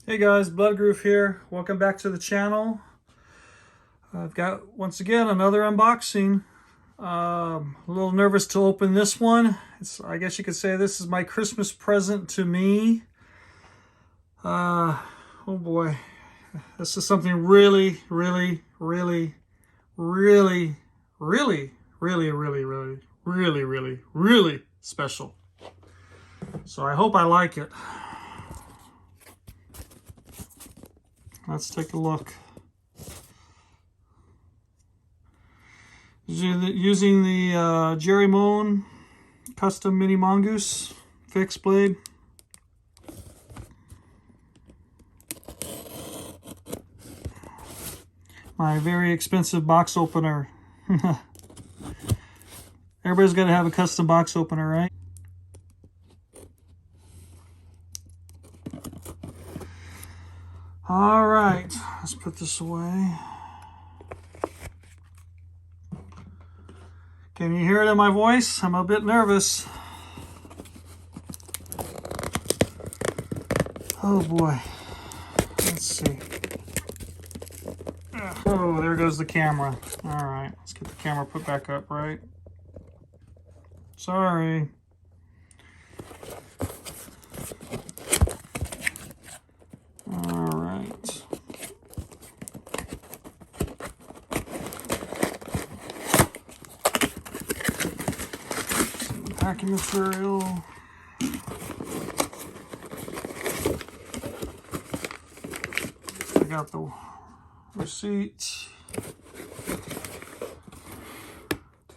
Hey guys, Blood Groove here. Welcome back to the channel. I've got once again another unboxing. A little nervous to open this one. I guess you could say this is my Christmas present to me. Oh boy, this is something really, really, really, really, really, really, really, really, really, really, really special. So I hope I like it. Let's take a look. Using the Jerry Moan custom mini mongoose fixed blade. My very expensive box opener. Everybody's got to have a custom box opener, right? All right, let's put this away. Can you hear it in my voice? I'm a bit nervous. Oh boy. Let's see. Oh, there goes the camera. All right, let's get the camera put back up, right? Sorry. All right. Some packing material. I got the receipt.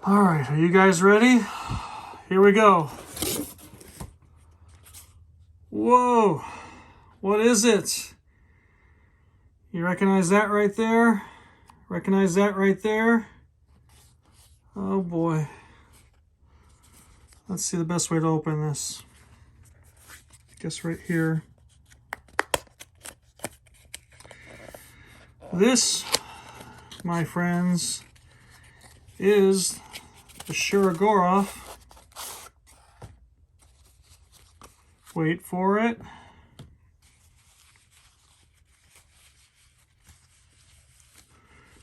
All right, are you guys ready? Here we go. Whoa, what is it? You recognize that right there? Recognize that right there? Oh boy. Let's see the best way to open this. I guess right here. This, my friends, is the Shirogorov. Wait for it.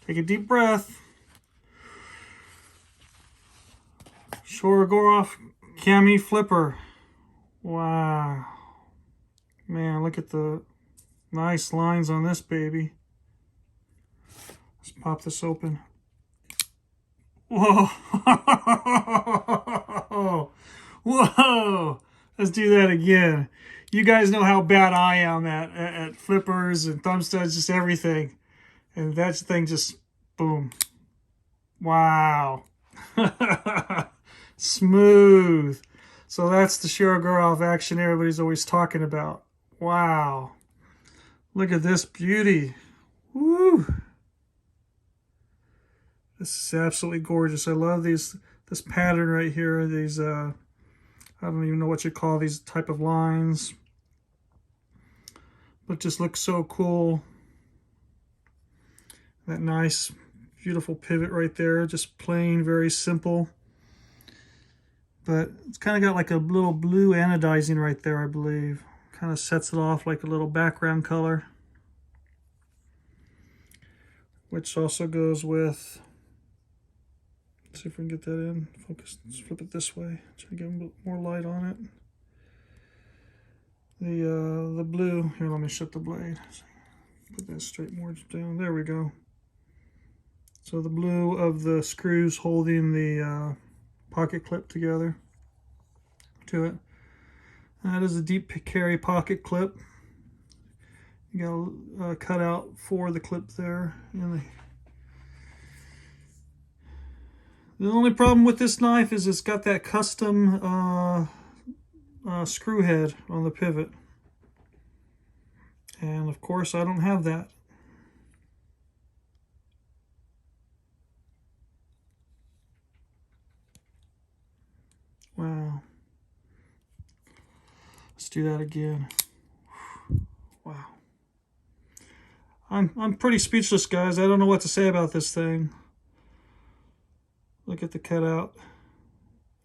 Take a deep breath. Shirogorov Cami Flipper. Wow. Man, look at the nice lines on this baby. Let's pop this open. Whoa. Whoa. Let's do that again. You guys know how bad I am at flippers and thumb studs, just everything. And that thing just, boom. Wow. Smooth. So that's the Shirogorov action everybody's always talking about. Wow. Look at this beauty. Woo. This is absolutely gorgeous. I love this pattern right here. These, I don't even know what you call these type of lines. But just looks so cool. That nice, beautiful pivot right there. Just plain, very simple. But it's kind of got like a little blue anodizing right there, I believe. Kind of sets it off like a little background color. Which also goes with, let's see if we can get that in. Focus, let's flip it this way. Try to get a bit more light on it. The blue, here, let me shut the blade. Put that straight more down. There we go. So the blue of the screws holding the pocket clip together to it. That is a deep carry pocket clip. You got a cutout for the clip there. And the only problem with this knife is it's got that custom screw head on the pivot. And of course I don't have that. Wow. Let's do that again. Wow. I'm pretty speechless, guys. I don't know what to say about this thing. Look at the cutout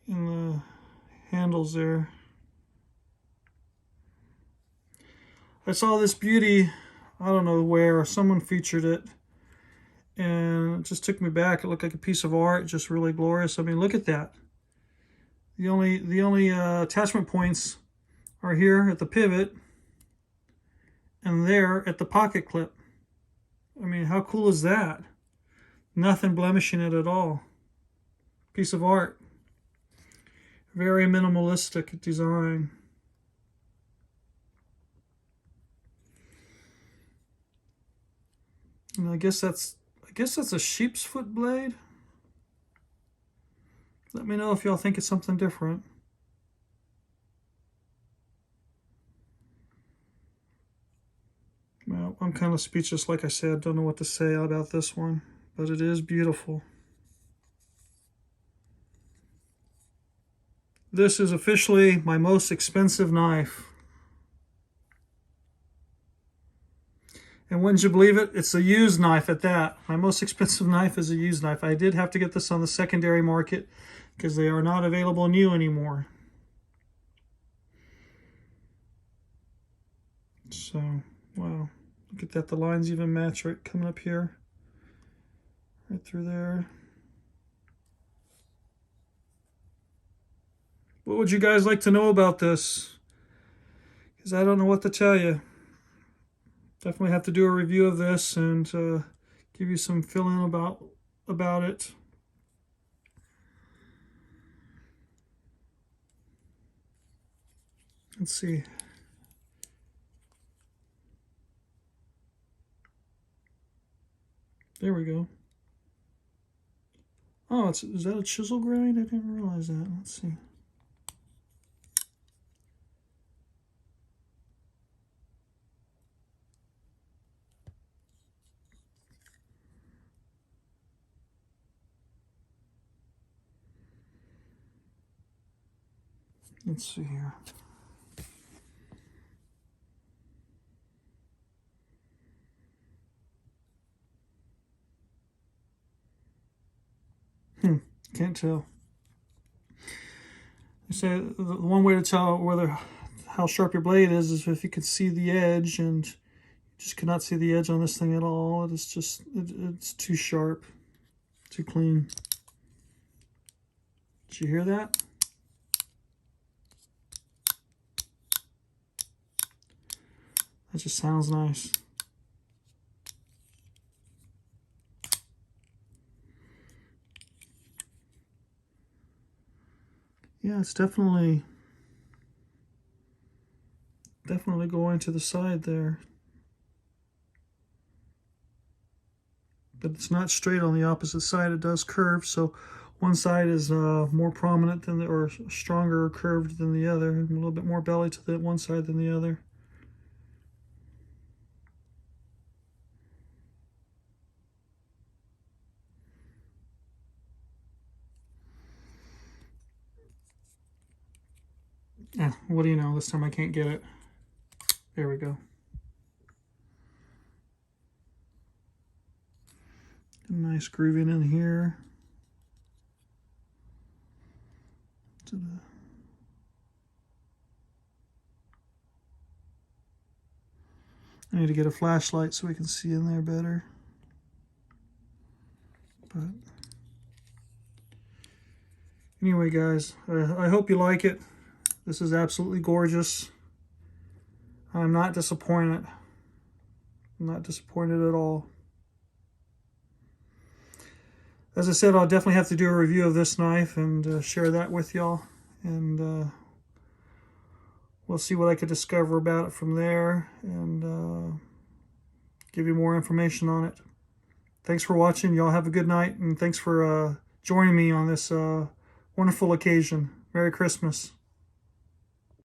in the handles there. I saw this beauty, I don't know where, someone featured it, and it just took me back. It looked like a piece of art, just really glorious. I mean, look at that. The only attachment points are here at the pivot and there at the pocket clip. I mean, how cool is that? Nothing blemishing it at all. Piece of art. Very minimalistic design. And I guess that's a sheep's foot blade. Let me know if y'all think it's something different. Well, I'm kind of speechless, like I said. Don't know what to say about this one, but it is beautiful. This is officially my most expensive knife. And wouldn't you believe it? It's a used knife at that. My most expensive knife is a used knife. I did have to get this on the secondary market because they are not available new anymore. So, wow. Look at that. The lines even match right coming up here. Right through there. What would you guys like to know about this? Because I don't know what to tell you. Definitely have to do a review of this and give you some fill-in about it. Let's see. There we go. Oh, is that a chisel grind? I didn't realize that. Let's see. Let's see here. Can't tell. They say the one way to tell how sharp your blade is if you could see the edge, and you just cannot see the edge on this thing at all. It's just it's too sharp, too clean. Did you hear that? That just sounds nice. Yeah, it's definitely going to the side there. But it's not straight on the opposite side. It does curve, so one side is more prominent than or stronger or curved than the other. A little bit more belly to the one side than the other. Yeah, what do you know? This time I can't get it. There we go. Nice grooving in here. I need to get a flashlight so we can see in there better. But anyway, guys, I hope you like it. This is absolutely gorgeous. I'm not disappointed. I'm not disappointed at all. As I said, I'll definitely have to do a review of this knife and share that with y'all. And we'll see what I could discover about it from there and give you more information on it. Thanks for watching. Y'all have a good night, and thanks for joining me on this wonderful occasion. Merry Christmas.